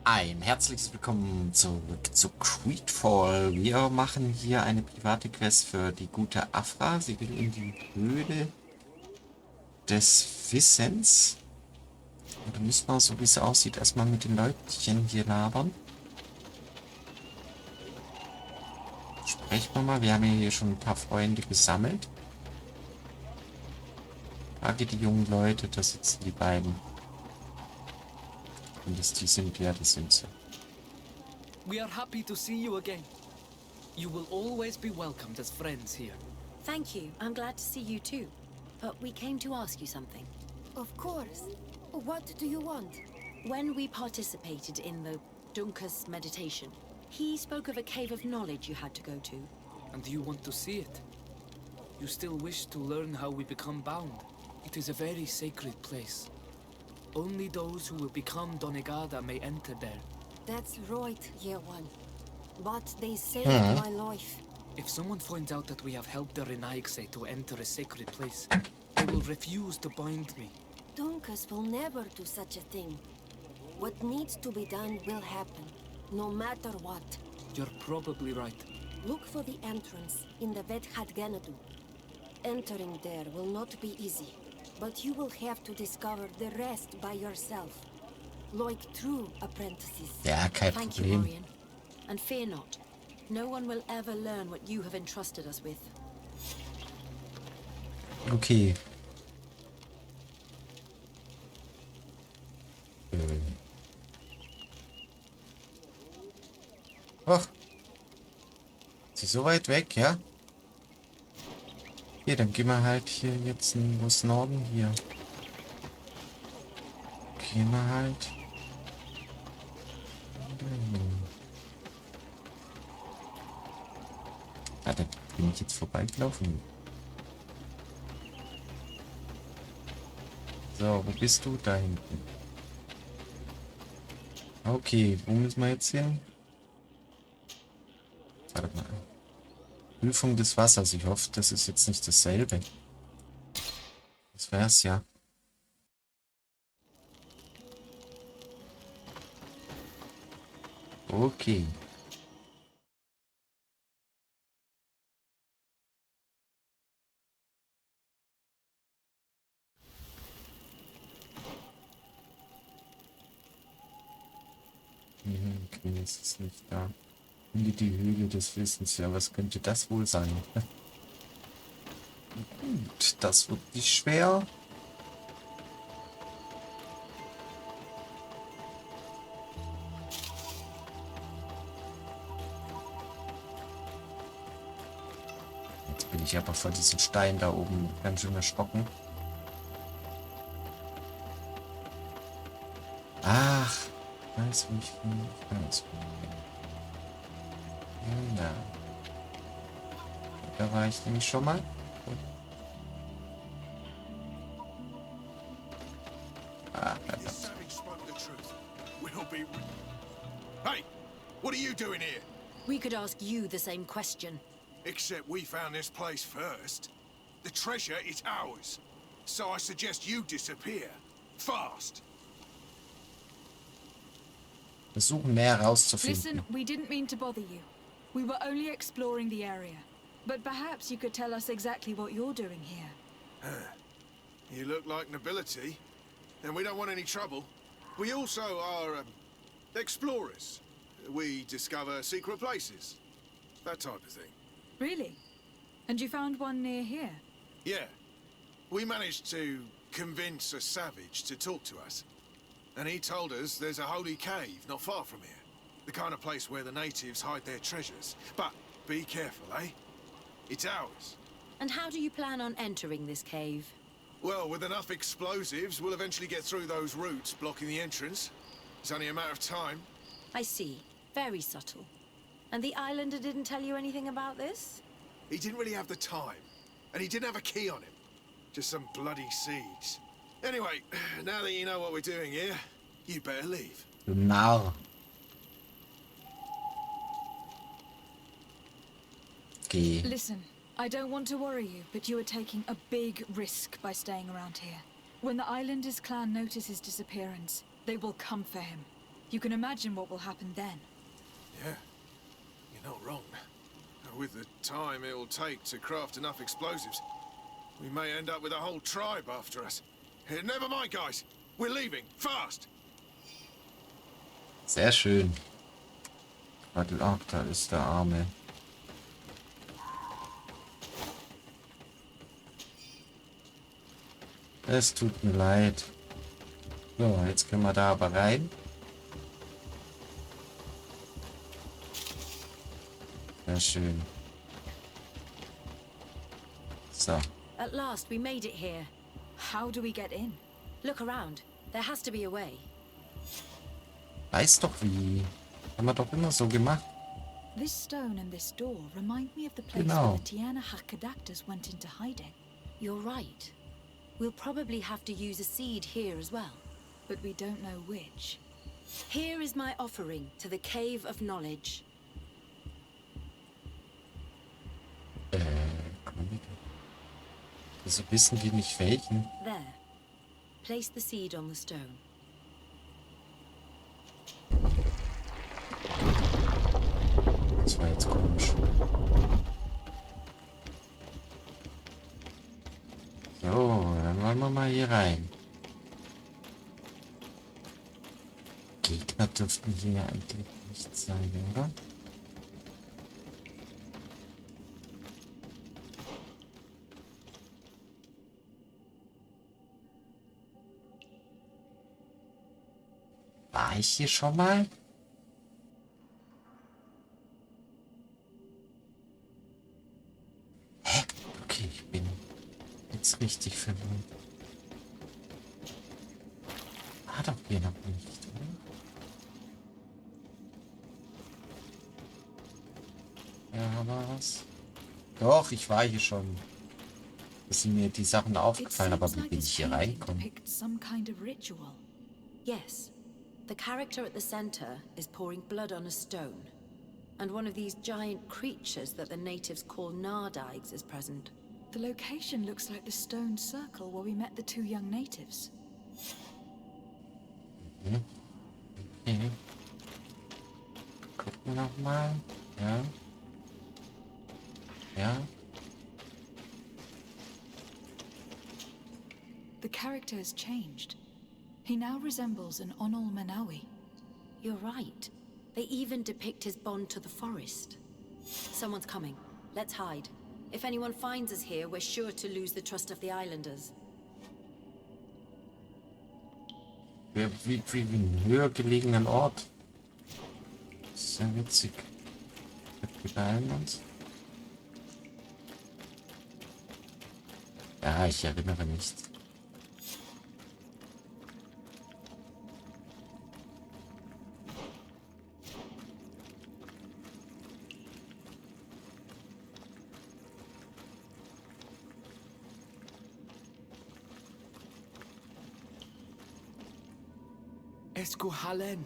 Ein herzliches Willkommen zurück zu Greedfall. Wir machen hier eine private Quest für die gute Aphra. Sie will in die Höhle des Wissens. Und da müssen wir, so wie es aussieht, erstmal mit den Leutchen hier labern. Sprechen wir mal. Wir haben hier schon ein paar Freunde gesammelt. Frage die jungen Leute, da sitzen die beiden. Und das die sind, ja, das sind sie. We are happy to see you again. You will always be welcomed as friends here. Thank you. I'm glad to see you too. But we came to ask you something. Of course. What do you want? When we participated in the Dunkus meditation, he spoke of a cave of knowledge you had to go to. And you want to see it? You still wish to learn how we become bound? It is a very sacred place. Only those who will become Donegada may enter there. That's right, Yewan. But they saved my life. If someone finds out that we have helped the Renaigse to enter a sacred place, they will refuse to bind me. Dunkus will never do such a thing. What needs to be done will happen, no matter what. You're probably right. Look for the entrance in the Vedhat Ganadu. Entering there will not be easy, but you will have to discover the rest by yourself. Like true apprentices. Ja, kein Thank you, Problem. Orion. And fear not. No one will ever learn what you have entrusted us with. Okay. Ach. Ist sie so weit weg, ja? Hier, dann gehen wir halt hier jetzt in wo ist Norden hier. Gehen wir halt. Ah, da bin ich jetzt vorbeigelaufen. So, wo bist du? Da hinten. Okay, wo müssen wir jetzt hin? Warte mal. Prüfung des Wassers. Ich hoffe, das ist jetzt nicht dasselbe. Das wär's ja. Okay. Okay, es ist nicht da. Finde die Höhle des Wissens. Ja, was könnte das wohl sein? Gut, das wird nicht schwer. Jetzt bin ich aber vor diesem Stein da oben ganz schön erschrocken. Ach, weiß wo ich weiß wo ich. Ja. Da war ich nämlich schon mal. Hey, what are you doing here? We could ask you the same question. Except we found this place first. The treasure is ours. So I suggest you disappear. Fast. Versuchen mehr herauszufinden. Listen, we didn't mean to bother you. We were only exploring the area. But perhaps you could tell us exactly what you're doing here. You look like nobility, and we don't want any trouble. We also are explorers. We discover secret places. That type of thing. Really? And you found one near here? Yeah. We managed to convince a savage to talk to us. And he told us there's a holy cave not far from here. The kind of place where the natives hide their treasures. But be careful, eh? It's ours. And how do you plan on entering this cave? Well, with enough explosives, we'll eventually get through those roots blocking the entrance. It's only a matter of time. I see. Very subtle. And the islander didn't tell you anything about this? He didn't really have the time. And he didn't have a key on him. Just some bloody seeds. Anyway, now that you know what we're doing here, you better leave. Du Narr. Okay. Listen, I don't want to worry you, but you are taking a big risk by staying around here. When the Islanders clan notice his disappearance, they will come for him. You can imagine what will happen then. Yeah, you're not wrong. With the time it'll take to craft enough explosives, we may end up with a whole tribe after us. Never mind, guys. We're leaving. Fast! Sehr schön. Warte, ach, da ist der Arme. Es tut mir leid. So, jetzt können wir da aber rein. Sehr schön. So. At last, we made it here. How do we get in? Look around. There has to be a way. Weiß doch wie. Haben wir doch immer so gemacht. This stone and this door remind me of the place Genau. where the Tiana Hakadactors went into hiding. You're right. We'll probably have to use a seed here as well. But we don't know which. Here is my offering to the Cave of Knowledge. Also wissen die nicht welchen. There. Place the seed on the stone. Das war jetzt komisch. So, dann wollen wir mal hier rein. Gegner dürften hier eigentlich nicht sein, oder? War ich hier schon mal? Hä? Okay, ich bin jetzt richtig verwirrt. War doch hier noch nicht, oder? Ja, aber was? Doch, ich war hier schon. Es sind mir die Sachen aufgefallen, aber wie bin ich hier reingekommen? Some kind of ritual. Yes. The character at the center is pouring blood on a stone. And one of these giant creatures that the natives call Nardigs is present. The location looks like the stone circle where we met the two young natives. Okay. Gucken wir nochmal. Ja. Ja. The character has changed. He now resembles an Onol Manawi. You're right. They even depict his bond to the forest. Someone's coming. Let's hide. If anyone finds us here, we're sure to lose the trust of the islanders. Wie einen höher gelegenen Ort. Das ist ja witzig. Wir beeilen uns. Ja, ich erinnere mich. Esco halen,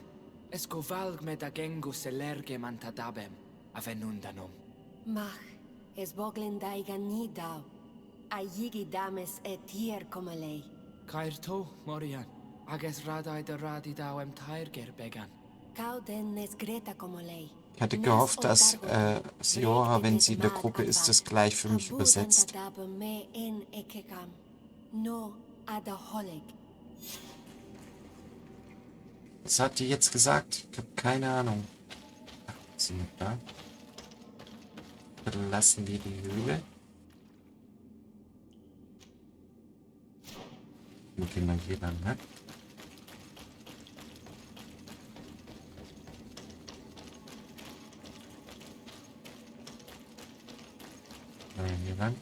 esco valg med agengo selerge mantadabem, avenundanum. Mach, es boglen daigani dau. Ayigi dames etier como lei. Cair to, Morian, ages radai de radidauem tairger began. Cauden es greta como lei. Ich hatte gehofft, dass Siora, wenn sie in der Gruppe ist, das gleich für mich übersetzt. No adaholeg. Was hat die jetzt gesagt? Ich habe keine Ahnung. Ach, sind wir da? Verlassen wir die Höhle. Wo gehen wir hier lang, ne? Hier lang.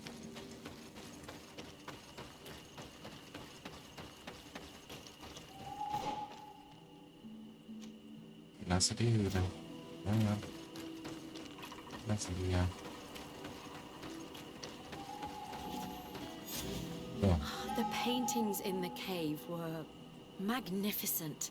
Lasse die Höhle. Ja, ja. Lasse die, ja. So. The paintings in the cave were magnificent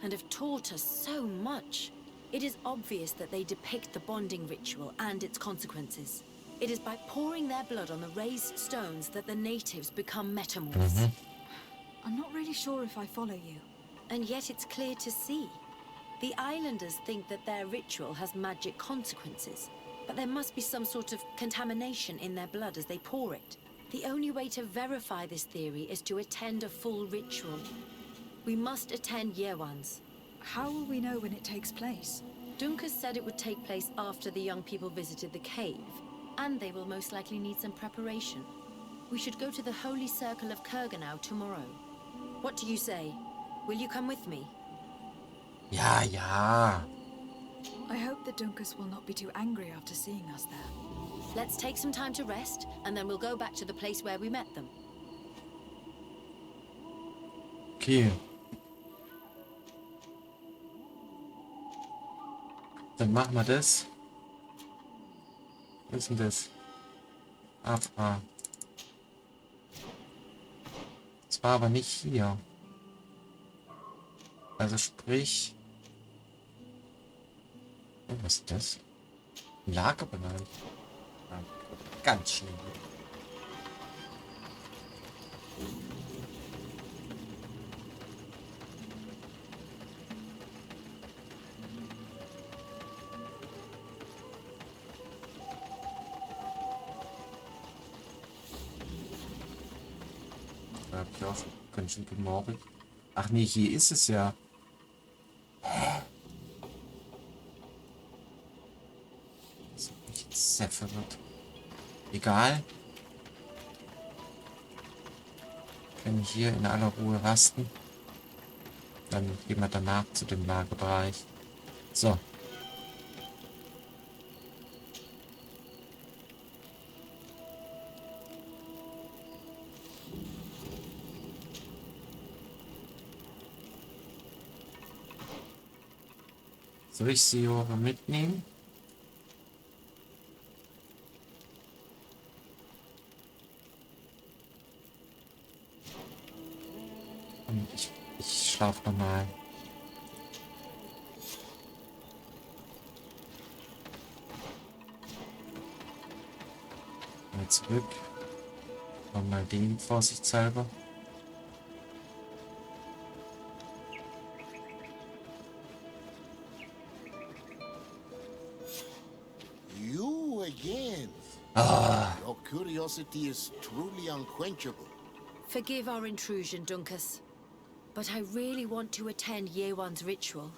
and have taught us so much. It is obvious that they depict the bonding ritual and its consequences. It is by pouring their blood on the raised stones that the natives become metamorphs. I'm not really sure if I follow you. And yet it's clear to see. The islanders think that their ritual has magic consequences, but there must be some sort of contamination in their blood as they pour it. The only way to verify this theory is to attend a full ritual. We must attend Yewan's. How will we know when it takes place? Duncan said it would take place after the young people visited the cave, and they will most likely need some preparation. We should go to the Holy Circle of Kurganau tomorrow. What do you say? Will you come with me? Ja, ja. I hope that Dunkus will not be too angry after seeing us there. Let's take some time to rest, and then we'll go back to the place where we met them. Okay. Dann machen wir das. Was ist denn das? Aphras. Das war aber nicht hier. Also sprich... Oh, was ist das? Ein Lagerbereich. Ah, ganz schön. Hab ich auch ganz schön gemordet. Ach nee, hier ist es ja. Das hat mich jetzt sehr verwirrt. Egal. Können hier in aller Ruhe rasten. Dann gehen wir danach zu dem Lagerbereich. So. Soll ich sie auch mitnehmen? Und ich schlafe nochmal. Mal zurück. Mal den vorsichtshalber. You again. Ah. Your curiosity is truly unquenchable. Forgive our intrusion, Dunkus, but I really want to attend Yewan's ritual.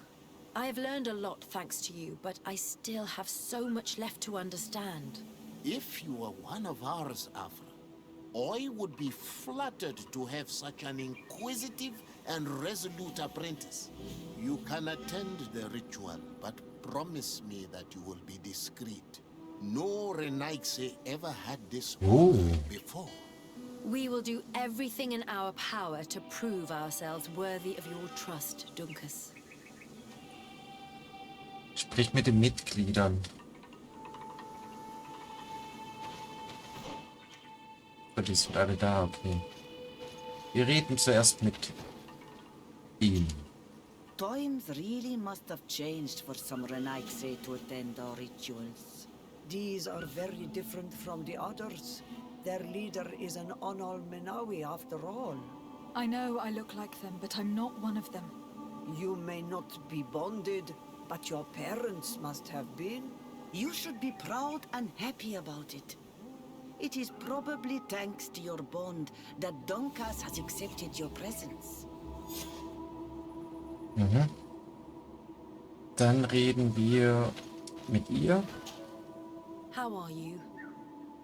I have learned a lot thanks to you, but I still have so much left to understand. If you are one of ours, Aphra, I would be flattered to have such an inquisitive and resolute apprentice. You can attend the ritual, but promise me that you will be discreet. No Renaigse ever had this before. We will do everything in our power to prove ourselves worthy of your trust, Dunkus. Sprich mit den Mitgliedern. Die sind alle da, okay. Wir reden zuerst mit ihm. Times really must have changed for some Renaigse to attend our rituals. These are very different from the others. Their leader is an Onol Menawi after all. I know I look like them, but I'm not one of them. You may not be bonded, but your parents must have been. You should be proud and happy about it. It is probably thanks to your bond that Donkas has accepted your presence. Mhm. Dann reden wir mit ihr. How are you?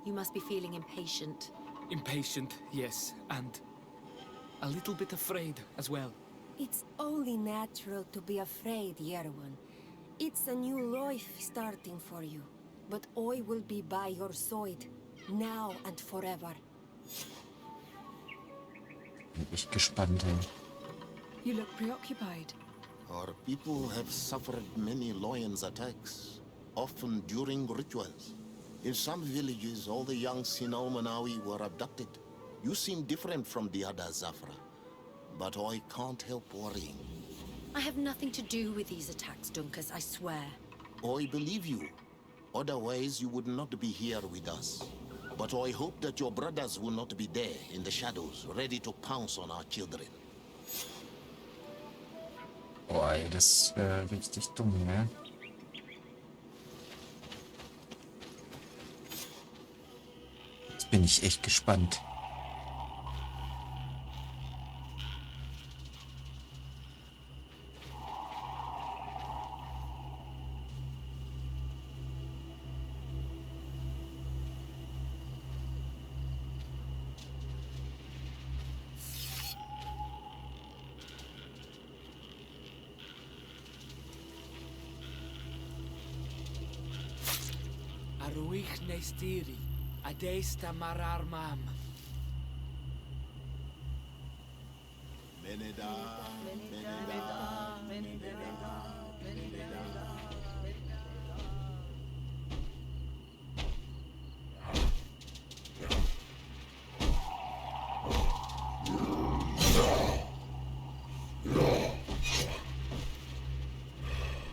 You must be feeling impatient. Impatient, yes, and a little bit afraid as well. It's only natural to be afraid, Yewan. It's a new life starting for you. But I will be by your side, now and forever. Bin ich gespannt. Ey. You look preoccupied. Our people have suffered many lions attacks, often during rituals. In some villages, all the young Sinal Manawi were abducted. You seem different from the others, Aphra. But I can't help worrying. I have nothing to do with these attacks, Dunkus, I swear. I believe you. Otherwise, you would not be here with us. But I hope that your brothers will not be there in the shadows, ready to pounce on our children. Boah, ey, das wäre richtig dumm, ne? Jetzt bin ich echt gespannt. Aruich neistiri, adesta marar mam.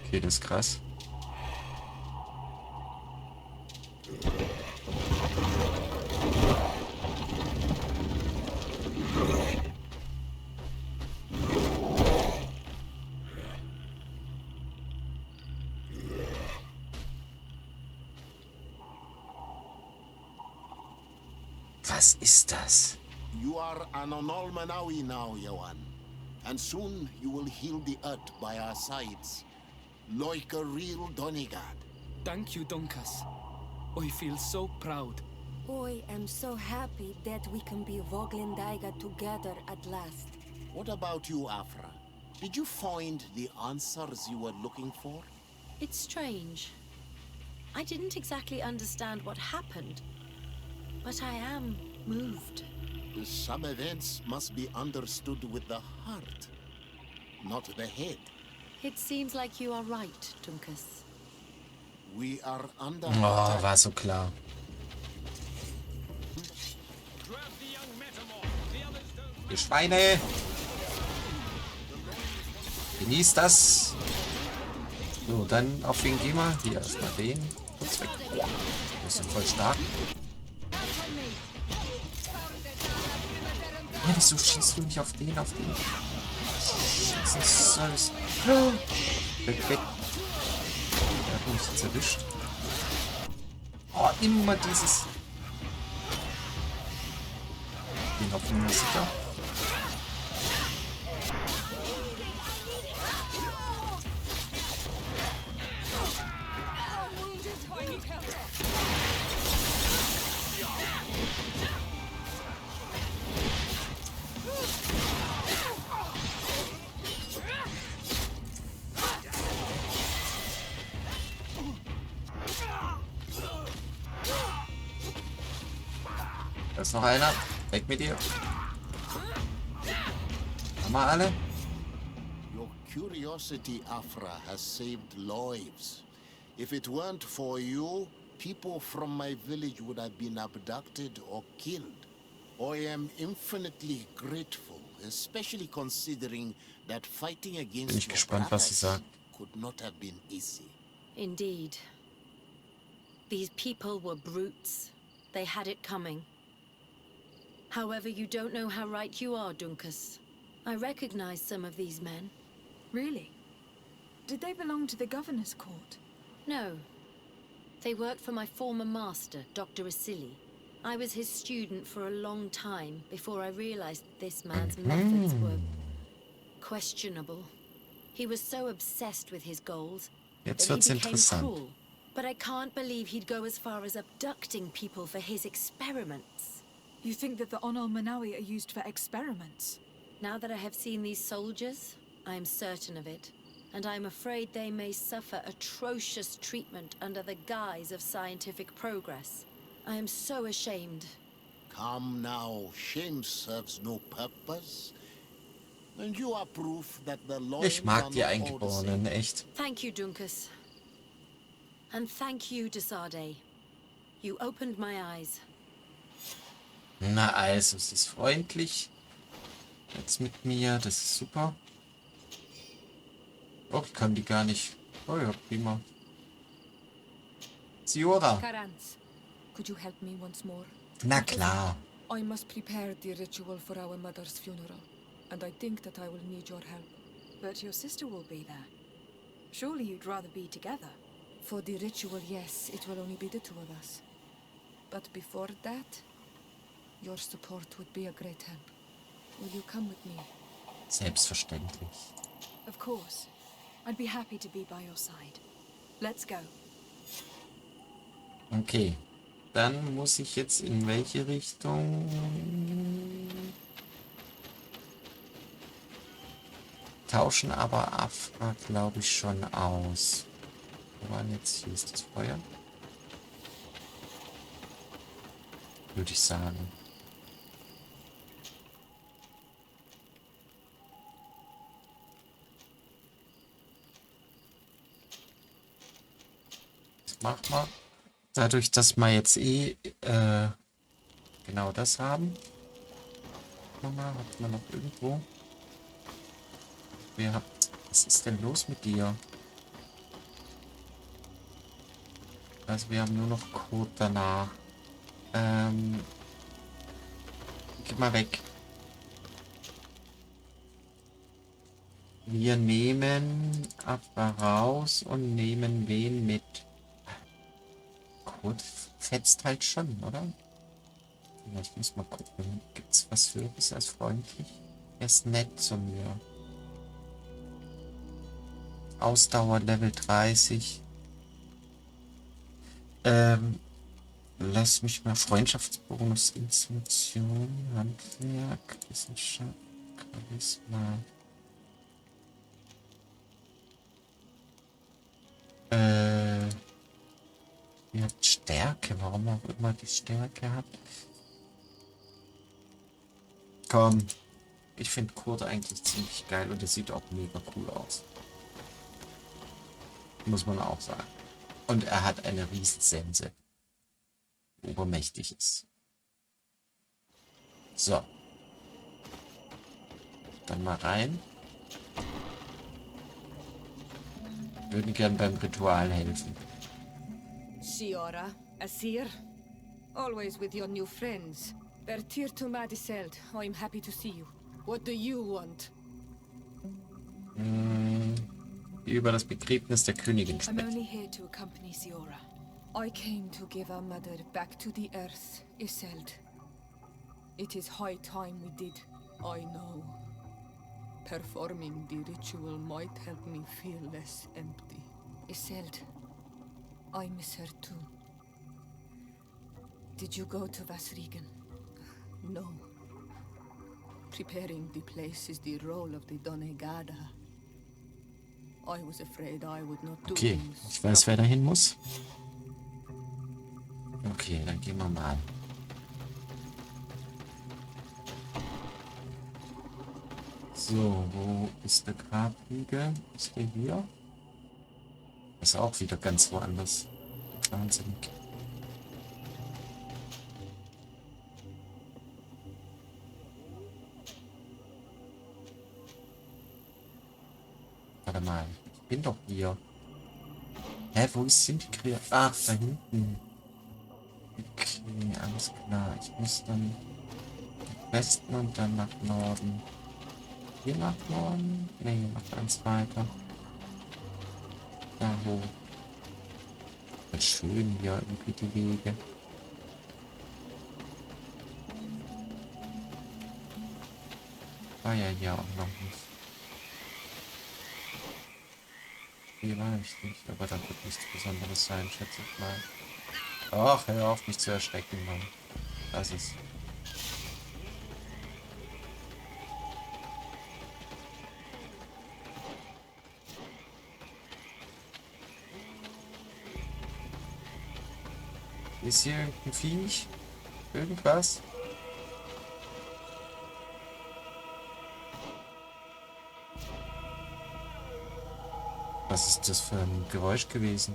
Okay, das ist krass. Was ist das? You are an Onolmanawi now, Yewan. And soon you will heal the earth by our sides. Like a real Donegad. Thank you, Dunkas. I feel so proud. I am so happy that we can be Voglendaiga together at last. What about you, Aphra? Did you find the answers you were looking for? It's strange. I didn't exactly understand what happened, but I am moved. Some events must be understood with the heart, not the head. It seems like you are right, Dunkas. We are under Oh, attack. war so klar. Ihr Schweine! Genießt das! So, dann auf wen gehen wir? Hier erstmal den. Kurz weg. Das ist voll stark. Ja, wieso schießt du nicht auf den, auf den? Was ist das? Weg, weg. Der hat mich jetzt erwischt. Oh, immer dieses... Den auf Nummer sicher. Da ist noch einer. Weg mit dir. Haben wir alle? Your curiosity, Aphra, has saved lives. If it weren't for you, people from my village would have been abducted or killed. I am infinitely grateful, especially considering that fighting against Bin ich your gespannt, was sie brothers sagt. could not have been easy. Indeed. These people were brutes. They had it coming. However, you don't know how right you are, Dunkas. I recognize some of these men. Really? Did they belong to the governor's court? No. They worked for my former master, Dr. Asili. I was his student for a long time before I realized this man's methods were questionable. He was so obsessed with his goals Jetzt that wird's he became interessant. cruel. But I can't believe he'd go as far as abducting people for his experiments. You think that the Onol Manawi are used for experiments? Now that I have seen these soldiers, I am certain of it. And I'm afraid they may suffer atrocious treatment under the guise of scientific progress. I am so ashamed. Come now, shame serves no purpose. And you are proof that the laws Ich mag are die not all the same. Eingeborenen, echt. Thank you, Dunkas. And thank you, Desade. You opened my eyes. Na also, sie ist freundlich. Jetzt mit mir, das ist super. Oh, ich kann die gar nicht. Oh ja, prima. Siora. Karans, could you help me once more? Na klar. I must prepare the ritual for our mother's funeral, and I think that I will need your help. But your sister will be there. Surely you'd rather be together. For the ritual, yes, it will only be the two of us. But before that, your support would be a great help. Will you come with me? Selbstverständlich. Of course. I'd be happy to be by your side. Let's go. Okay. Dann muss ich jetzt in welche Richtung? Tauschen aber Aphra, glaube ich, schon aus. Wo war denn jetzt? Hier ist das Feuer. Würde ich sagen. Das machen wir. Dadurch, dass wir jetzt genau das haben. Nochmal, hat man noch irgendwo. Was ist denn los mit dir? Also wir haben nur noch Code danach. Geh mal weg. Wir nehmen Aphra raus und nehmen wen mit? Code fetzt halt schon, oder? Ja, ich muss mal gucken. Gibt's was Höheres als freundlich? Er ist nett zu mir. Ausdauer Level 30. Lass mich mal Freundschaftsbonus, Intuition, Handwerk, Wissenschaft, Charisma. Die hat Stärke, warum auch immer die Stärke hat. Komm, ich finde Kurt eigentlich ziemlich geil und er sieht auch mega cool aus. Muss man auch sagen. Und er hat eine Riesensense. Obermächtig ist. So. Dann mal rein. Würden gern beim Ritual helfen. Shiora, Asir, always with your new friends. Bertir to Madiseld, I'm happy to see you. What do you want? Über das Begräbnis der Königin I'm sprechen. only here to accompany Siora. I came to give our mother back to the earth, Iseld. It is high time we did, I know. Performing the ritual might help me feel less empty. Iseld, I miss her too. Did you go to Vasrigen? No. Preparing the place is the role of the Donegada. I was afraid I would not do Okay, things. ich weiß, wer dahin muss. Okay, dann gehen wir mal. So, wo ist der Grabhügel? Ist der hier? Ist auch wieder ganz woanders. Wahnsinnig. Warte mal, ich bin doch hier. Hä, wo sind die Kreaturen? Ach, da hinten. Okay, alles klar. Ich muss dann nach Westen und dann nach Norden. Hier nach Norden? Nee, noch eins weiter. Da hoch. Voll schön hier irgendwie die Wege. War ja hier auch noch nicht. Hier war ich nicht, aber da wird nichts Besonderes sein, schätze ich mal. Ach, hör auf mich zu erschrecken, Mann. Das ist... Ist hier irgendein Viech? Irgendwas? Was ist das für ein Geräusch gewesen?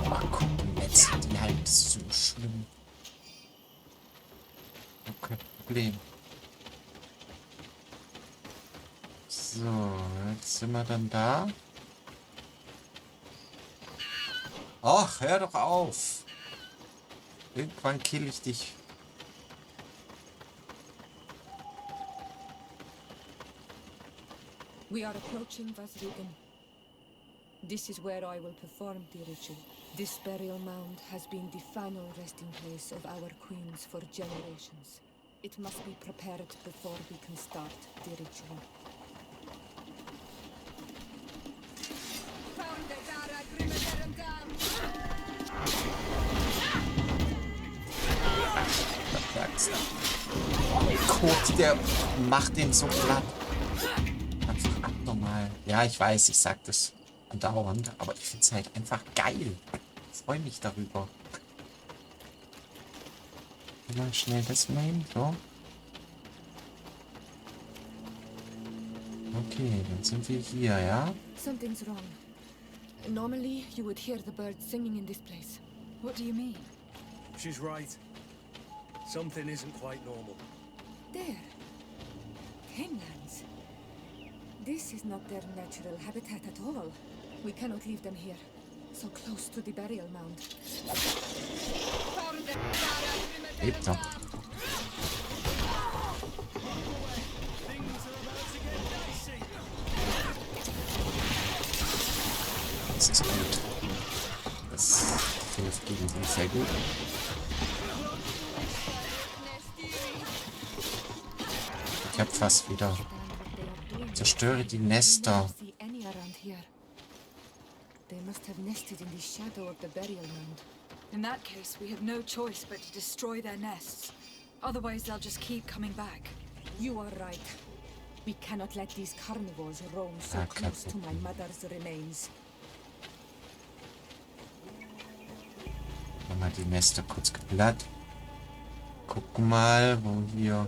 Oh, guck, jetzt die halt so schlimm. Okay, Problem. So, jetzt sind wir dann da. Ach, hör doch auf. Irgendwann kill ich dich. We are approaching Riesigen. This is where I will perform the ritual. This burial mound has been the final resting place of our queens for generations. It must be prepared before we can start the ritual. Kurt, der macht den so platt. Einfach abnormal. Ja, ich weiß, ich sag das andauernd, aber ich find's halt einfach geil. Ich freue mich darüber. Mal schnell das Main, so. Okay, dann sind wir hier, ja? Something's wrong. Normally, you would hear the birds singing in this place. What do you mean? She's right. Something isn't quite normal. There. Henlands. This is not their natural habitat at all. We cannot leave them here. So close to the burial mound. Lebt noch. Das ist gut. Das hilft gegen die sehr gut. Ich hab fast wieder. Zerstöre die Nester. They must have nested in the shadow of the burial mound. In that case, we have no choice but to destroy their nests. Otherwise, they'll just keep coming back. You are right. We cannot let these carnivores roam so close to my mother's remains. Mal die Nester kurz geblatt. Gucken mal, wo hier.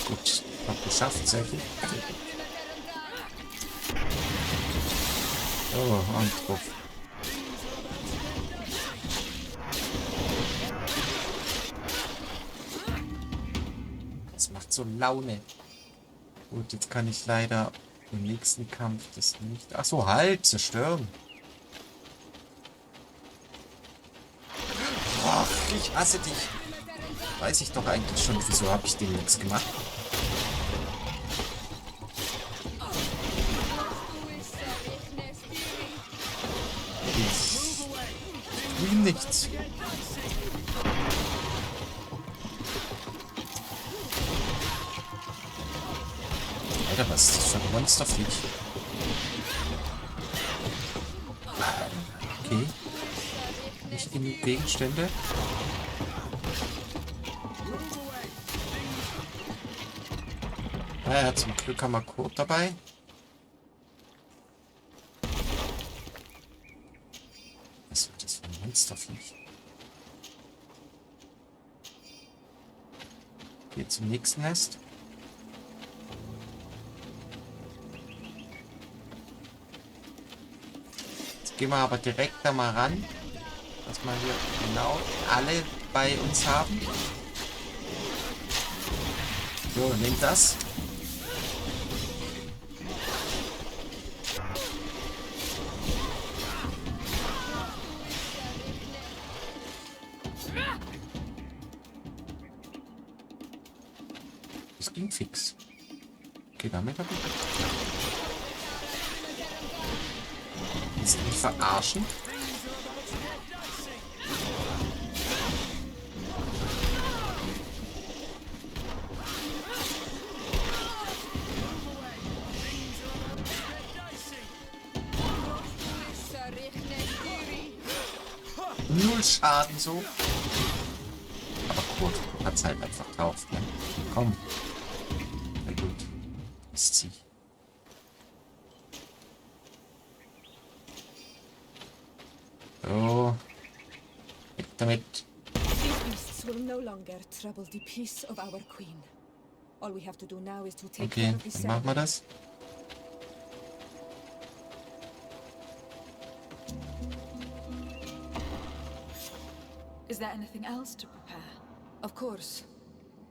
Gut, hab geschafft, sehr gut. Oh, Angriff. Das macht so Laune. Gut, jetzt kann ich leider im nächsten Kampf das nicht... Ach so, halt, zerstören. Ach, ich hasse dich. Weiß ich doch eigentlich schon, wieso habe ich dem nichts gemacht? Ich will nichts. Alter, was ist das für ein Monsterviech? Okay. Nicht in Gegenstände. Ja, zum Glück haben wir Kurt dabei. Was ist das für ein Monsterviech? Hier zum nächsten Nest. Jetzt gehen wir aber direkt da mal ran, dass wir hier genau alle bei uns haben. So, nehmt das. Das ging fix. Okay, damit habe ich. Willst du mich verarschen? Null Schaden so. Aber Kurt hat's halt einfach drauf, ne? Komm. Na gut. Ist sie. So. Weg damit. These beasts will no longer trouble the peace of our queen. All we have to do now is to take Okay, care of the dann machen wir das. Is there anything else to prepare? Of course.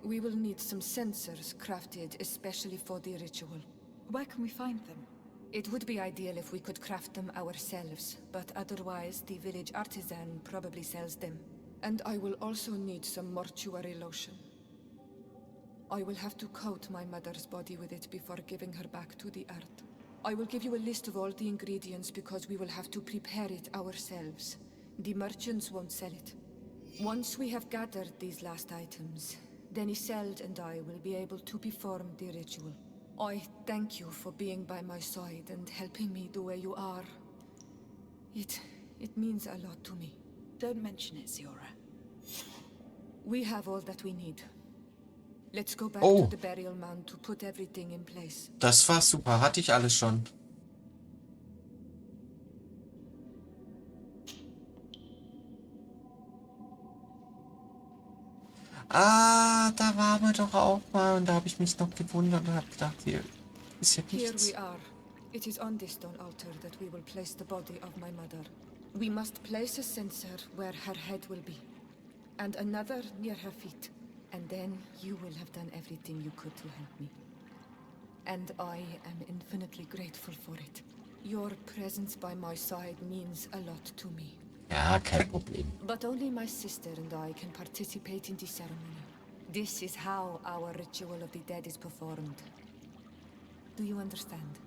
We will need some sensors crafted especially for the ritual. Where can we find them? It would be ideal if we could craft them ourselves, but otherwise the village artisan probably sells them. And I will also need some mortuary lotion. I will have to coat my mother's body with it before giving her back to the earth. I will give you a list of all the ingredients because we will have to prepare it ourselves. The merchants won't sell it. Once we have gathered these last items, then Isolde and I will be able to perform the ritual. I thank you for being by my side and helping me the way you are. It means a lot to me. Don't mention it, Siora. We have all that we need. Let's go back Oh. to the burial mound to put everything in place. Das war super. Hatte ich alles schon. Ah, da waren wir doch auch mal. Und da habe ich mich noch gewundert und habe gedacht, hier ist ja Here nichts. we are. It is on this stone altar that we will place the body of my mother. We must place a censer where her head will be, and another near her feet. And then you will have done everything you could to help me. And I am infinitely grateful for it. Your presence by my side means a lot to me. Ja, kein Problem. But only my sister and I can participate in the ceremony. This is how our ritual of the dead is performed. Do you understand?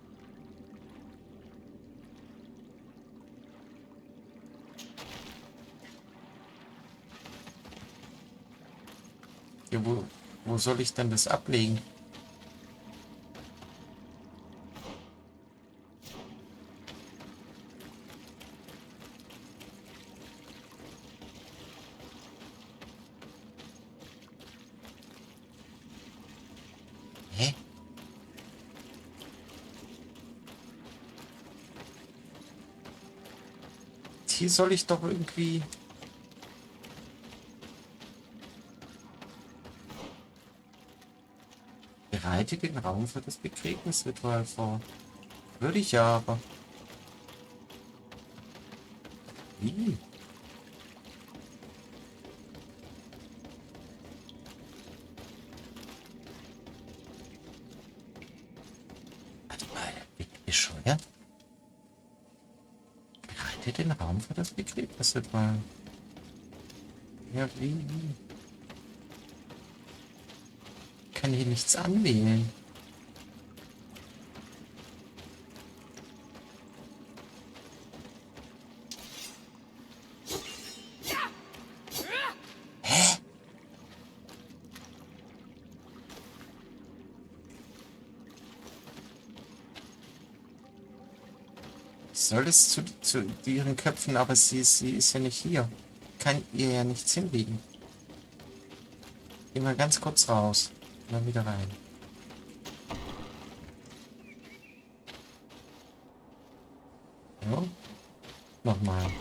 Ja, wo soll ich denn das ablegen? Hä? Hier soll ich doch irgendwie... Bereite den Raum für das Begräbnisritual vor. Würde ich ja, aber... Wie? Warte mal, bescheuert? Bereite den Raum für das Begräbnisritual. Ja, wie? Ich kann hier nichts anwählen. Hä? Soll es zu ihren Köpfen, aber sie ist ja nicht hier. Kann ihr ja nichts hinlegen. Geh mal ganz kurz raus. Mal wieder rein. Ja. Nochmal.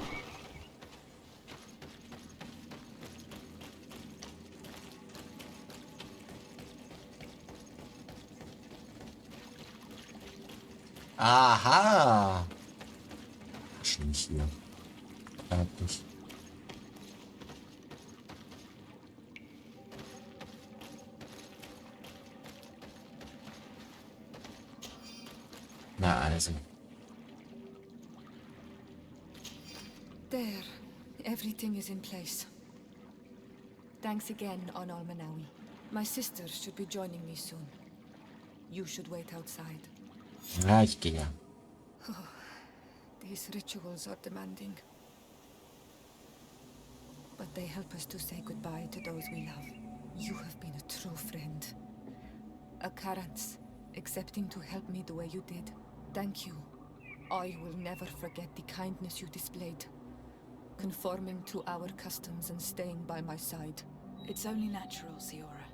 Aha. Schon nicht hier. Glaub nicht. Na also. There. Everything is in place. Thanks again, Onal Manawi. My sister should be joining me soon. You should wait outside. Ja, ich gehe. These rituals are demanding. But they help us to say goodbye to those we love. You have been a true friend. A Karans, accepting to help me the way you did. Thank you. I will never forget the kindness you displayed. Conforming to our customs and staying by my side. It's only natural, Siora.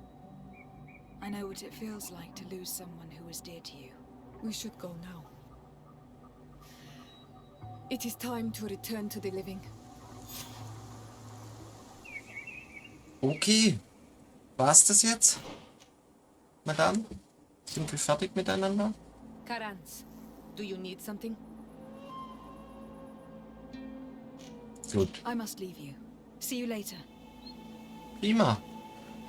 I know what it feels like to lose someone who was dear to you. We should go now. It is time to return to the living. Okay. War's das jetzt? Madame? Sind wir fertig miteinander? Karans, do you need something? Gut. I must leave you. See you later. Prima.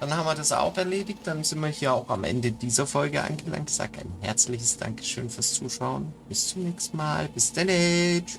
Dann haben wir das auch erledigt. Dann sind wir hier auch am Ende dieser Folge angelangt. Ich sage ein herzliches Dankeschön fürs Zuschauen. Bis zum nächsten Mal. Bis dann. Tschüss.